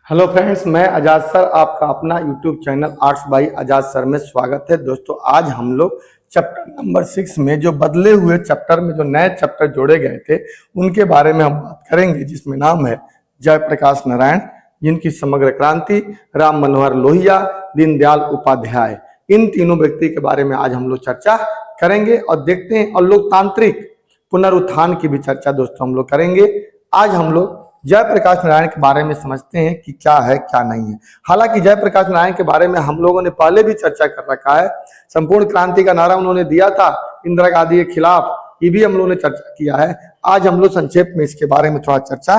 Hello friends, मैं आजाद sir आपका अपना YouTube channel arts by Azad sir में स्वागत है। दोस्तों, आज हम लोग चैप्टर नंबर 6 में जो बदले हुए चैप्टर में जो नए चैप्टर जोड़े गए थे उनके बारे में हम बात करेंगे, जिसमें नाम है जयप्रकाश नारायण, जिनकी समग्र क्रांति, राम मनोहर लोहिया, दीनदयाल उपाध्याय। इन तीनों व्यक्ति के बारे में आज हम लोग चर्चा करेंगे और देखते हैं, और लोकतांत्रिक पुनरुत्थान की भी चर्चा दोस्तों हम लोग करेंगे। आज हम लोग जयप्रकाश नारायण के बारे में समझते हैं कि क्या है क्या नहीं है। हालांकि जयप्रकाश नारायण के बारे में हम लोगों ने पहले भी चर्चा कर रखा है। संपूर्ण क्रांति का नारा उन्होंने दिया था इंदिरा गांधी के खिलाफ, ये भी हम लोगों ने चर्चा किया है। आज हम लोग संक्षेप में इसके बारे में थोड़ा चर्चा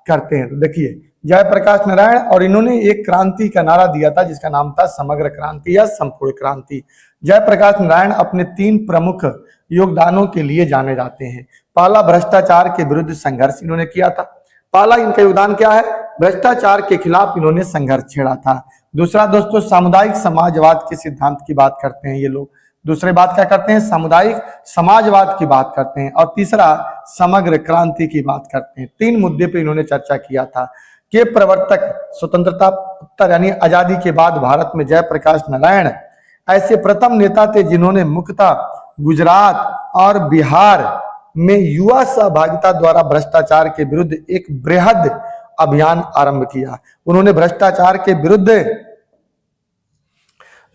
करते हैं। तो देखिए, जयप्रकाश नारायण और इन्होंने एक क्रांति का नारा दिया था जिसका नाम था समग्र क्रांति या संपूर्ण क्रांति। जयप्रकाश नारायण अपने 3 प्रमुख योगदानों के लिए जाने जाते हैं। पहला, भ्रष्टाचार के विरुद्ध संघर्ष इन्होंने किया था। पहला इनका योगदान क्या है? भ्रष्टाचार के खिलाफ इन्होंने संघर्ष छेड़ा था। दूसरा दोस्तों, सामुदायिक समाजवाद के सिद्धांत की बात करते हैं ये लोग। दूसरे बात क्या करते हैं? सामुदायिक समाजवाद की बात करते हैं। और तीसरा, समग्र क्रांति की बात करते हैं। 3 मुद्दे पे इन्होंने चर्चा किया था। के प्रवर्तक, स्वतंत्रता उत्तर यानी आजादी के बाद भारत में जयप्रकाश नारायण ऐसे प्रथम नेता थे जिन्होंने मुख्यतः गुजरात और बिहार में युवा सहभागिता द्वारा भ्रष्टाचार के विरुद्ध एक बृहद अभियान आरंभ किया। उन्होंने भ्रष्टाचार के विरुद्ध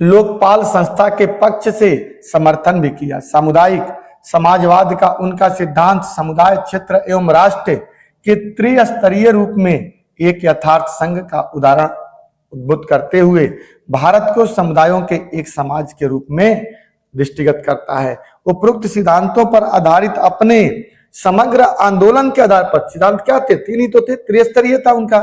लोकपाल संस्था के पक्ष से समर्थन भी किया। सामुदायिक समाजवाद का उनका सिद्धांत समुदाय, क्षेत्र एवं राष्ट्र के त्रिस्तरीय रूप में एक यथार्थ संघ का उदाहरण उद्भुत करते हुए भारत को समुदायों के एक समाज के रूप में दृष्टिगत करता है। उपरोक्त सिद्धांतों पर आधारित अपने समग्र आंदोलन के आधार पर, सिद्धांत क्या थे? 3 ही तो थे, त्रिस्तरीय था उनका,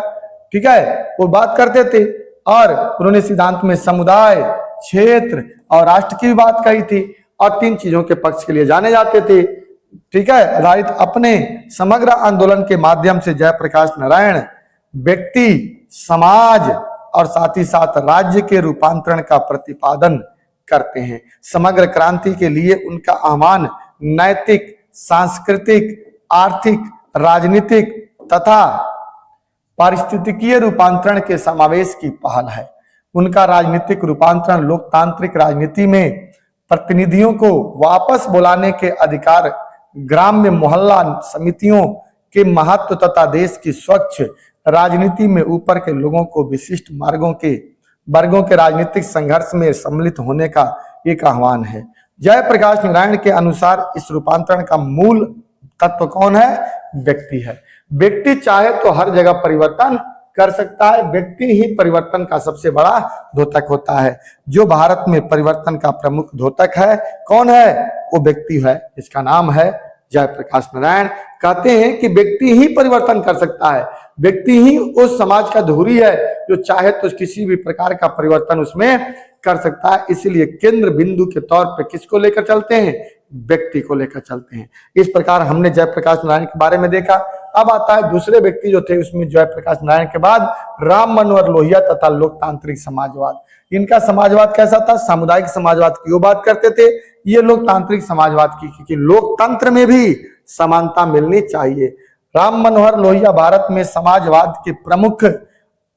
ठीक है, वो बात करते थे। और उन्होंने सिद्धांत में समुदाय, क्षेत्र और राष्ट्र की बात कही थी और 3 चीजों के पक्ष के लिए जाने जाते थे, ठीक है। आधारित अपने समग्र आंदोलन के माध्यम से जयप्रकाश नारायण व्यक्ति, समाज और साथ ही साथ राज्य के रूपांतरण का प्रतिपादन करते हैं। समग्र क्रांति के लिए उनका आह्वान नैतिक, सांस्कृतिक, आर्थिक, राजनीतिक तथा पारिस्थितिकीय रूपांतरण के समावेश की पहल है। उनका राजनीतिक रूपांतरण लोकतांत्रिक राजनीति में प्रतिनिधियों को वापस बुलाने के अधिकार, ग्राम्य मोहल्ला समितियों के महत्व तथा देश की स्वच्छ राजनीति में ऊपर के लोगों को विशिष्ट वर्गों के राजनीतिक संघर्ष में सम्मिलित होने का एक आह्वान है। जयप्रकाश नारायण के अनुसार इस रूपांतरण का मूल तत्व कौन है? व्यक्ति है। व्यक्ति चाहे तो हर जगह परिवर्तन कर सकता है। व्यक्ति ही परिवर्तन का सबसे बड़ा द्योतक होता है। जो भारत में परिवर्तन का प्रमुख द्योतक है, कौन है? वो व्यक्ति है, इसका नाम है जयप्रकाश नारायण। कहते हैं कि व्यक्ति ही परिवर्तन कर सकता है, व्यक्ति ही उस समाज का धुरी है जो चाहे तो किसी भी प्रकार का परिवर्तन उसमें कर सकता है। इसीलिए केंद्र बिंदु के तौर पे किसको लेकर चलते हैं? व्यक्ति को लेकर चलते हैं। इस प्रकार हमने जयप्रकाश नारायण के बारे में देखा। अब आता है दूसरे व्यक्ति जो थे, उसमें जयप्रकाश नारायण के बाद राम मनोहर लोहिया तथा लोकतांत्रिक समाजवाद। इनका समाजवाद कैसा था? सामुदायिक समाजवाद की वो बात करते थे, ये लोकतांत्रिक समाजवाद की, क्योंकि लोकतंत्र में भी समानता मिलनी चाहिए। राम मनोहर लोहिया भारत में समाजवाद के प्रमुख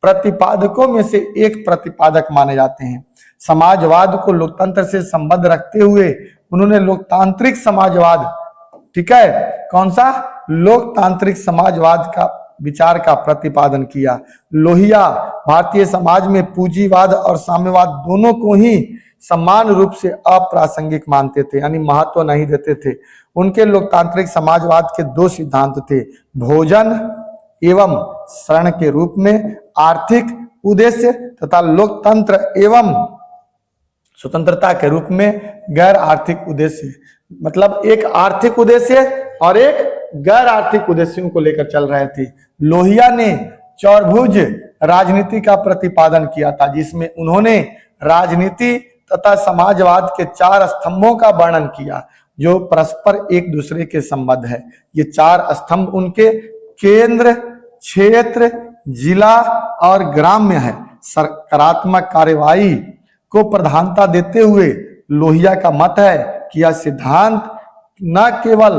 प्रतिपादकों में से एक प्रतिपादक माने जाते हैं। समाजवाद को लोकतंत्र से संबद्ध रखते हुए उन्होंने लोकतांत्रिक समाजवाद, ठीक है, कौन सा? लोकतांत्रिक समाजवाद का विचार का प्रतिपादन किया। लोहिया भारतीय समाज में पूंजीवाद और साम्यवाद दोनों को ही समान रूप से अप्रासंगिक मानते थे, यानी महत्व नहीं देते थे। उनके लोकतांत्रिक समाजवाद के 2 सिद्धांत थे, भोजन एवं शरण के रूप में आर्थिक उद्देश्य तथा लोकतंत्र एवं स्वतंत्रता के रूप में गैर आर्थिक उद्देश्य। मतलब एक आर्थिक उद्देश्य और एक गैर आर्थिक उद्देश्यों को लेकर चल रहे थे। लोहिया ने चौर्भुज राजनीति का प्रतिपादन किया था, जिसमें उन्होंने राजनीति तथा समाजवाद के 4 स्तंभों का वर्णन किया जो परस्पर एक दूसरे के संबद्ध है। ये 4 स्तंभ उनके केंद्र, क्षेत्र, जिला और ग्राम्य है। सकारात्मक कार्यवाही को प्रधानता देते हुए लोहिया का मत है कि यह सिद्धांत न केवल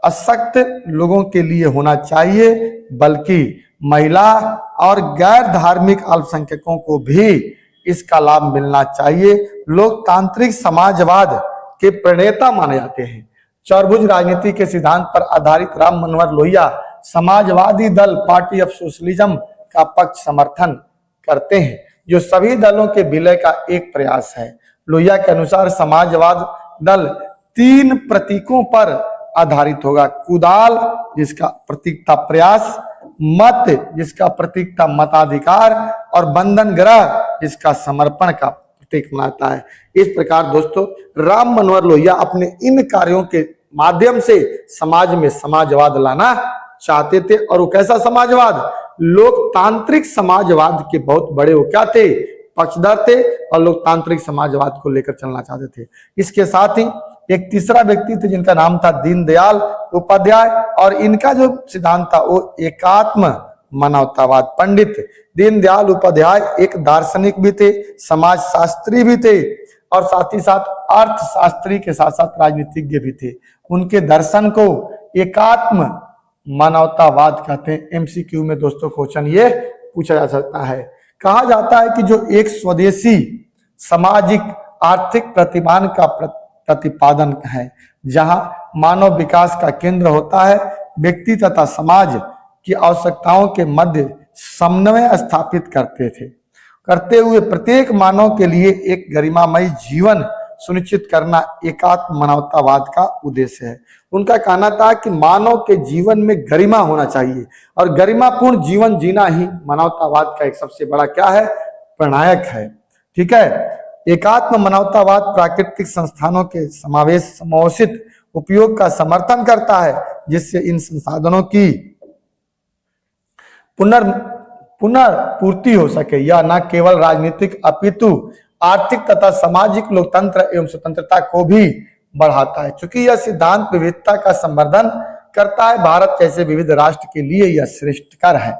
अशक्त लोगों के लिए होना चाहिए बल्कि महिला और गैर धार्मिक अल्पसंख्यकों को भी इसका लाभ मिलना चाहिए। लोकतांत्रिक समाजवाद के प्रणेता माने जाते हैं। चौरभुज राजनीति के सिद्धांत पर आधारित राम मनोहर लोहिया समाजवादी दल पार्टी ऑफ सोशलिज्म का पक्ष समर्थन करते हैं, जो सभी दलों के विलय का एक प्रयास है। लोहिया के अनुसार समाजवाद दल 3 प्रतीकों पर आधारित होगा। कुदाल जिसका प्रतीक था प्रयास, मत जिसका प्रतीक था मताधिकार, और बंधन ग्रह जिसका समर्पण का प्रतीक बनाता है। इस प्रकार दोस्तों राम मनोहर लोहिया अपने इन कार्यों के माध्यम से समाज में समाजवाद लाना चाहते थे। और वो कैसा समाजवाद? लोकतांत्रिक समाजवाद के बहुत बड़े वो क्या थे? पक्षधर थे, और लोकतांत्रिक समाजवाद को लेकर चलना चाहते थे। इसके साथ ही एक तीसरा व्यक्ति थे जिनका नाम था दीनदयाल उपाध्याय, और इनका जो सिद्धांत था वो एकात्म मानवतावाद। पंडित दीनदयाल उपाध्याय एक दार्शनिक भी थे, समाजशास्त्री भी थे, और साथ ही साथ अर्थशास्त्री के साथ साथ राजनीतिज्ञ भी थे। उनके दर्शन को एकात्म मानवतावाद कहते हैं। एमसीक्यू में दोस्तों क्वेश्चन ये पूछा जा सकता है। कहा जाता है कि जो एक स्वदेशी सामाजिक आर्थिक प्रतिमान का प्रतिपादन है, जहां मानव विकास का केंद्र होता है, व्यक्ति तथा समाज की आवश्यकताओं के मध्य समन्वय स्थापित करते हुए प्रत्येक मानव के लिए एक गरिमामय जीवन सुनिश्चित करना एकात्म मानवतावाद का उद्देश्य है। उनका कहना था कि मानव के जीवन में गरिमा होना चाहिए, और गरिमापूर्ण जीवन जीना ही मानवतावाद का एक सबसे बड़ा क्या है? प्रणयक है। ठीक है। एकात्म मानवतावाद प्राकृतिक संस्थानों के समोचित उपयोग का समर्थन करता है, जिससे इन संसाधनों की पुनर्पूर्ति हो सके। यह न केवल राजनीतिक अपितु आर्थिक तथा सामाजिक लोकतंत्र एवं स्वतंत्रता को भी बढ़ाता है। चूंकि यह सिद्धांत विविधता का संवर्धन करता है, भारत जैसे विविध राष्ट्र के लिए यह श्रेष्ठकर है।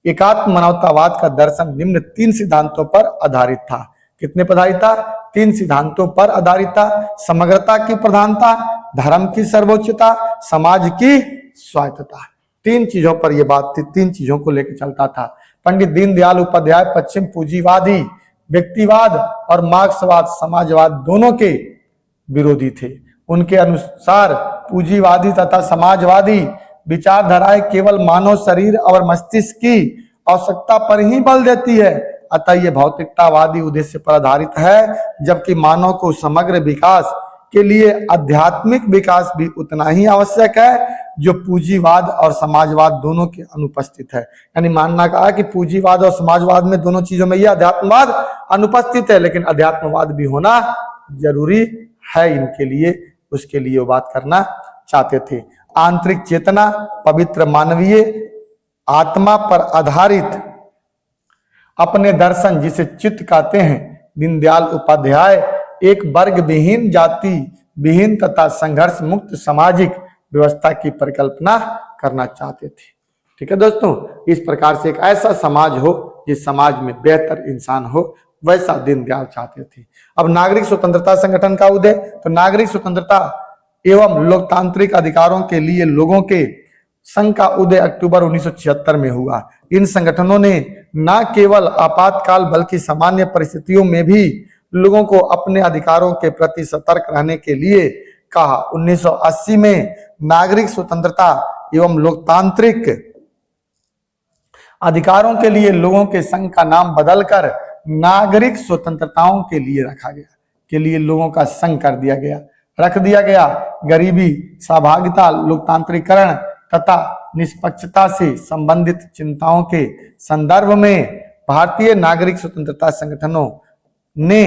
एकात्म मानवतावाद का दर्शन निम्न 3 सिद्धांतों पर आधारित था। कितने पर आधारित था? 3 सिद्धांतों पर आधारित था। समग्रता की प्रधानता, धर्म की सर्वोच्चता, समाज की स्वायत्तता। 3 चीजों पर यह बात थी, 3 चीजों को लेकर चलता था। पंडित दीनदयाल उपाध्याय पश्चिम पूंजीवादी व्यक्तिवाद और मार्क्सवाद समाजवाद दोनों के विरोधी थे। उनके अनुसार पूंजीवादी तथा समाजवादी विचारधाराएं केवल मानव शरीर और मस्तिष्क की आवश्यकता पर ही बल देती है, अतः ये भौतिकतावादी उद्देश्य पर आधारित है, जबकि मानव को समग्र विकास के लिए आध्यात्मिक विकास भी उतना ही आवश्यक है जो पूंजीवाद और समाजवाद दोनों के अनुपस्थित है। यानी मानना कहा कि पूंजीवाद और समाजवाद में दोनों चीजों में यह अध्यात्मवाद अनुपस्थित है, लेकिन अध्यात्मवाद भी होना जरूरी है इनके लिए। उसके लिए वो बात करना चाहते थे। आंतरिक चेतना, पवित्र मानवीय आत्मा पर आधारित अपने दर्शन जिसे चित्त कहते हैं, दीनदयाल उपाध्याय एक वर्ग विहीन, जाति विहीन तथा संघर्ष मुक्त सामाजिक व्यवस्था की परिकल्पना करना चाहते थे। ठीक है दोस्तों, इस प्रकार से एक ऐसा समाज हो जिस समाज में बेहतर इंसान हो, वैसा दीनदयाल चाहते थे। अब नागरिक स्वतंत्रता संगठन का उदय, तो नागरिक स्वतंत्रता एवं लोकतांत्रिक अधिकारों के लिए लोगों के संघ का उदय अक्टूबर 1976 में हुआ। इन संगठनों ने न केवल आपातकाल बल्कि सामान्य परिस्थितियों में भी लोगों को अपने अधिकारों के प्रति सतर्क रहने के लिए कहा। 1980 में नागरिक स्वतंत्रता एवं लोकतांत्रिक अधिकारों के लिए लोगों के संघ का नाम बदलकर नागरिक स्वतंत्रताओं के लिए रखा गया, के लिए लोगों का संघ कर दिया गया, रख दिया गया। गरीबी, सहभागिता, लोकतांत्रिकरण तथा निष्पक्षता से संबंधित चिंताओं के संदर्भ में भारतीय नागरिक स्वतंत्रता संगठनों ने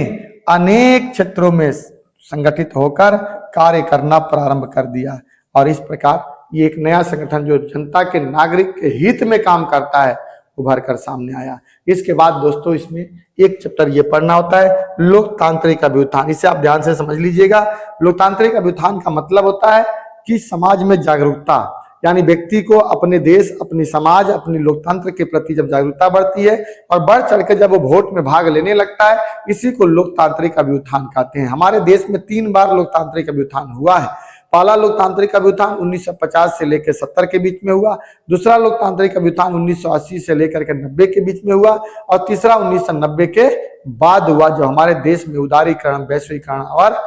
अनेक क्षेत्रों में संगठित होकर कार्य करना प्रारंभ कर दिया, और इस प्रकार ये एक नया संगठन जो जनता के नागरिक के हित में काम करता है उभर कर सामने आया। इसके बाद दोस्तों इसमें एक चैप्टर ये पढ़ना होता है लोकतांत्रिक अभ्युत्थान। इसे आप ध्यान से समझ लीजिएगा। लोकतांत्रिक अभ्युत्थान का मतलब होता है कि समाज में जागरूकता, यानी व्यक्ति को अपने देश, अपनी समाज, अपनी लोकतंत्र के प्रति जब जागरूकता बढ़ती है और बढ़ चढ़ के जब वो वोट में भाग लेने लगता है, इसी को लोकतांत्रिक अभ्युत्थान कहते हैं। हमारे देश में 3 बार लोकतांत्रिक अभ्युत्थान हुआ है। पहला लोकतांत्रिक अभ्युत्थान 1950 से लेकर 70 के बीच में हुआ, दूसरा लोकतांत्रिक अभ्युत्थान 1980 से लेकर के 90 के बीच में हुआ, और तीसरा 1990 के बाद हुआ, जो हमारे देश में उदारीकरण, वैश्वीकरण और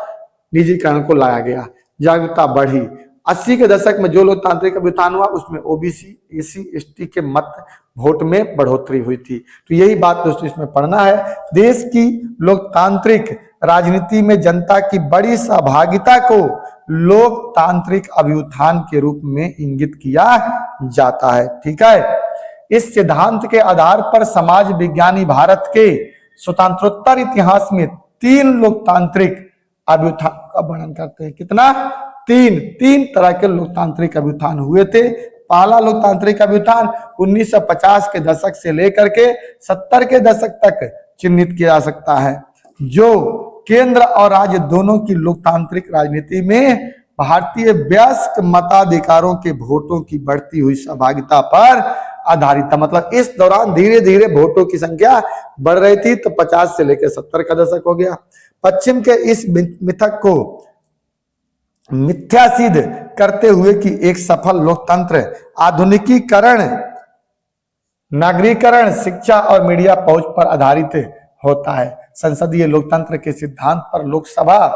निजीकरण को लाया गया, जागरूकता बढ़ी। 80 के दशक में जो लोकतांत्रिक अभ्युत्थान हुआ उसमें ओबीसी, एसी, एसटी के मत वोट में बढ़ोतरी हुई थी। तो यही बात दोस्तों इसमें पढ़ना है। देश की लोकतांत्रिक राजनीति में जनता की बड़ी सहभागिता को लोकतांत्रिक अभ्युत्थान के रूप में इंगित किया जाता है। ठीक है, इस सिद्धांत के आधार पर समाज विज्ञानी भारत के स्वतंत्रोत्तर इतिहास में 3 लोकतांत्रिक अभ्युत्थान का वर्णन करते हैं। कितना? तीन तरह के लोकतांत्रिक अभ्युत्थान हुए थे। पहला लोकतांत्रिक अभ्युत्थान 1950 के दशक से लेकर के 70 के दशक तक चिन्हित किया जा सकता है, जो केंद्र और राज्य दोनों की लोकतांत्रिक राजनीति में भारतीय वयस्क मताधिकारों के वोटों की बढ़ती हुई सहभागिता पर आधारित था। मतलब इस दौरान धीरे धीरे वोटों की संख्या बढ़ रही थी, तो 50 से लेकर 70 का दशक हो गया। पश्चिम के इस मिथक को मिथ्या सिद्ध करते हुए कि एक सफल लोकतंत्र आधुनिकीकरण, नागरीकरण, शिक्षा और मीडिया पहुंच पर आधारित होता है। संसदीय लोकतंत्र के सिद्धांत पर लोकसभा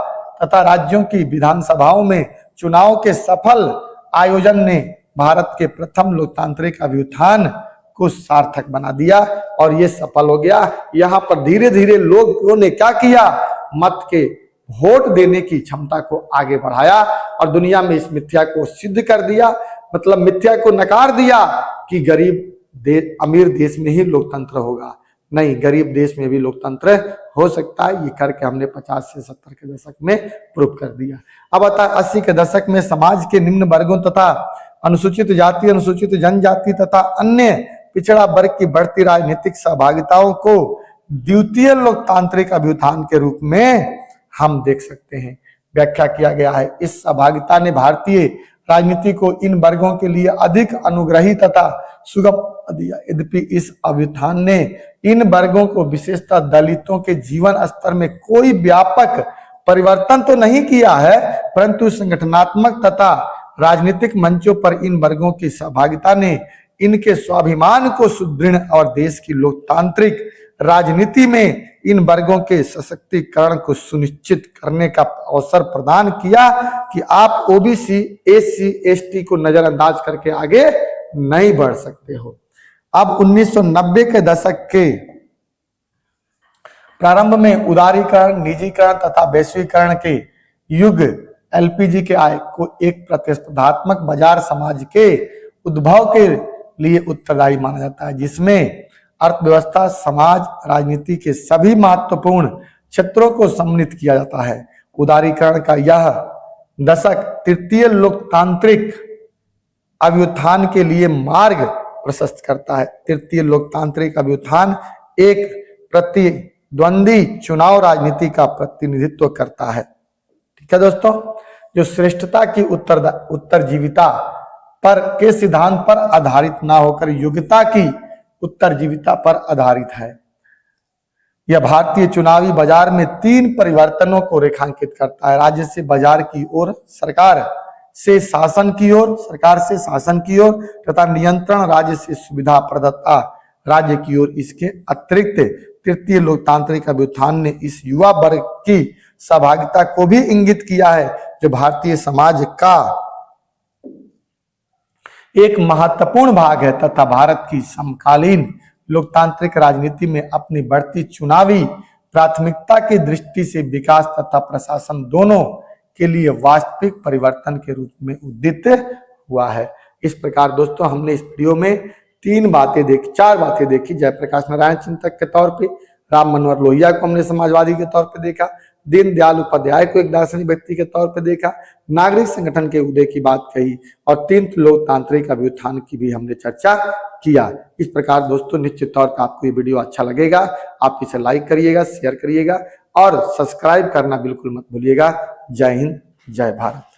तथा राज्यों की विधानसभाओं में चुनाव के सफल आयोजन ने भारत के प्रथम लोकतांत्रिक अभ्युत्थान को सार्थक बना दिया और ये सफल हो गया। यहाँ पर धीरे धीरे लोगों ने क्या किया? मत के वोट देने की क्षमता को आगे बढ़ाया और दुनिया में इस मिथ्या को सिद्ध कर दिया। मतलब मिथ्या को नकार दिया कि गरीब अमीर देश में ही लोकतंत्र होगा। नहीं, गरीब देश में भी लोकतंत्र हो सकता है। ये करके हमने 50 से 70 के दशक में प्रूव कर दिया। अब आता है 80 के दशक में समाज के निम्न वर्गों तथा अनुसूचित जाति, अनुसूचित जनजाति तथा अन्य पिछड़ा वर्ग की बढ़ती राजनीतिक सहभागिताओं को द्वितीय लोकतांत्रिक अभ्युत्थान के रूप में हम देख सकते हैं। व्याख्या किया गया है, इस सहभागिता ने भारतीय राजनीति को इन वर्गों के लिए अधिक अनुग्रही तथा सुगम दिया। यद्यपि इस अभ्युत्थान ने इन वर्गों को, विशेषतः दलितों के जीवन स्तर में कोई व्यापक परिवर्तन तो नहीं किया है, परंतु संगठनात्मक तथा राजनीतिक मंचों पर इन वर्गों की सहभागिता ने इनके स्वाभिमान को सुदृढ़ और देश की लोकतांत्रिक राजनीति में इन वर्गों के सशक्तिकरण को सुनिश्चित करने का अवसर प्रदान किया कि आप ओबीसी, एससी, एसटी को नजरअंदाज करके आगे नहीं बढ़ सकते हो। अब 1990 के दशक के प्रारंभ में उदारीकरण, निजीकरण तथा वैश्वीकरण के युग एलपीजी के आय को एक प्रतिस्पर्धात्मक बाजार समाज के उद्भव के लिए उत्तरदायी माना जाता है, जिसमें अर्थव्यवस्था, समाज, राजनीति के सभी महत्वपूर्ण क्षेत्रों को सम्मिलित किया जाता है। उदारीकरण का यह दशक तृतीय लोकतांत्रिक अभ्युत्थान के लिए मार्ग प्रशस्त करता है। तृतीय लोकतांत्रिक अभ्युत्थान एक प्रतिद्वंदी चुनाव राजनीति का प्रतिनिधित्व करता है। ठीक है दोस्तों, जो श्रेष्ठता की उत्तरजीविता पर के सिद्धांत पर आधारित ना होकर योग्यता की उत्तरजीविता पर आधारित है। यह भारतीय चुनावी बाजार में 3 परिवर्तनों को रेखांकित करता है। राज्य से बाजार की ओर, सरकार से शासन की ओर तथा नियंत्रण राज्य से सुविधा प्रदाता राज्य की ओर। इसके अतिरिक्त तृतीय लोकतांत्रिक अभ्युत्थान ने इस युवा वर्ग की सहभागिता को भी इंगित किया है, जो भारतीय समाज का एक महत्वपूर्ण भाग है तथा भारत की समकालीन लोकतांत्रिक राजनीति में अपनी बढ़ती चुनावी प्राथमिकता की दृष्टि से विकास तथा प्रशासन दोनों के लिए वास्तविक परिवर्तन के रूप में उदित हुआ है। इस प्रकार दोस्तों हमने इस वीडियो में 4 बातें देखी। जयप्रकाश नारायण चिंतक के तौर पे, राम मनोहर लोहिया को हमने समाजवादी के तौर पे देखा, दीनदयाल उपाध्याय को एक दार्शनिक व्यक्ति के तौर पे देखा, नागरिक संगठन के उदय की बात कही और 3 लोकतांत्रिक अभ्युत्थान की भी हमने चर्चा किया। इस प्रकार दोस्तों निश्चित तौर पर आपको ये वीडियो अच्छा लगेगा, आप इसे लाइक करिएगा, शेयर करिएगा और सब्सक्राइब करना बिल्कुल मत भूलिएगा। जय हिंद, जय भारत।